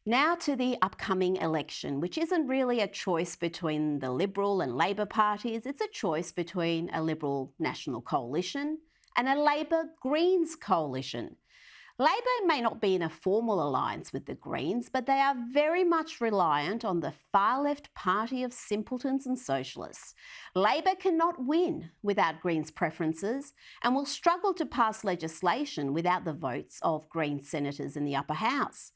Now to the upcoming election, which isn't really a choice between the Liberal and Labor parties, it's a choice between a Liberal National Coalition and a Labor Greens coalition. Labor may not be in a formal alliance with the Greens, but they are very much reliant on the far left party of simpletons and socialists. Labor cannot win without Greens preferences and will struggle to pass legislation without the votes of Greens senators in the upper house.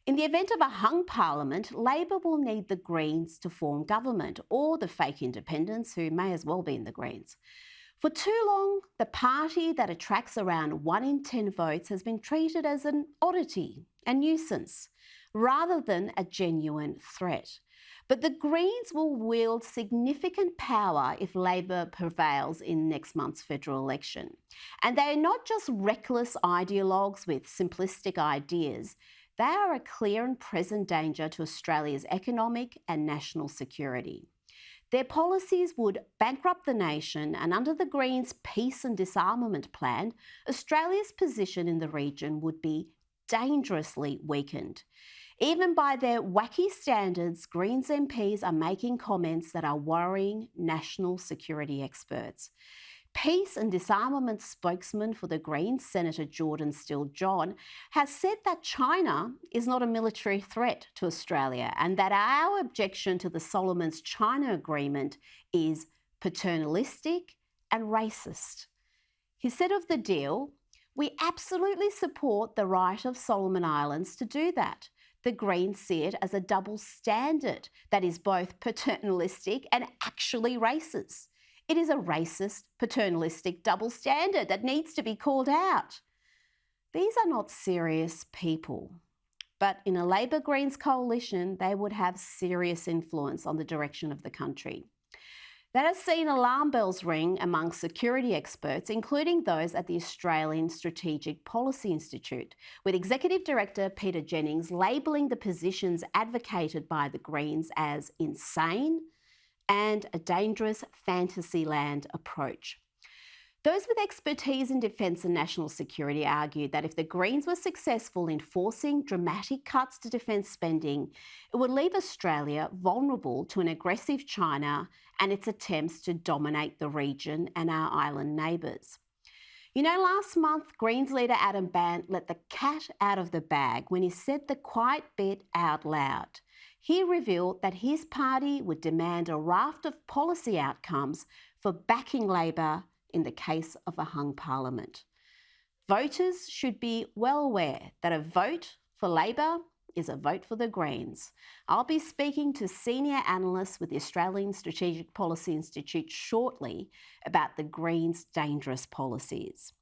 In the event of a hung parliament, Labor will need the Greens to form government, or the fake independents who may as well be in the Greens. For too long, the party that attracts around 1 in 10 votes has been treated as an oddity, a nuisance, rather than a genuine threat. But the Greens will wield significant power if Labor prevails in next month's federal election. And they are not just reckless ideologues with simplistic ideas. They are a clear and present danger to Australia's economic and national security. Their policies would bankrupt the nation, and under the Greens' peace and disarmament plan, Australia's position in the region would be dangerously weakened. Even by their wacky standards, Greens MPs are making comments that are worrying national security experts. Peace and disarmament spokesman for the Greens, Senator Jordan Steele-John, has said that China is not a military threat to Australia and that our objection to the Solomons-China agreement is paternalistic and racist. He said of the deal, "We absolutely support the right of Solomon Islands to do that. The Greens see it as a double standard that is both paternalistic and actually racist. It is a racist, paternalistic double standard that needs to be called out." These are not serious people, but in a Labor-Greens coalition, they would have serious influence on the direction of the country. That has seen alarm bells ring among security experts, including those at the Australian Strategic Policy Institute, with Executive Director Peter Jennings labelling the positions advocated by the Greens as insane and a dangerous fantasyland approach. Those with expertise in defence and national security argued that if the Greens were successful in forcing dramatic cuts to defence spending, it would leave Australia vulnerable to an aggressive China and its attempts to dominate the region and our island neighbours. You know, last month, Greens leader Adam Bandt let the cat out of the bag when he said the quiet bit out loud. He revealed that his party would demand a raft of policy outcomes for backing Labor in the case of a hung parliament. Voters should be well aware that a vote for Labor is a vote for the Greens. I'll be speaking to senior analysts with the Australian Strategic Policy Institute shortly about the Greens' dangerous policies.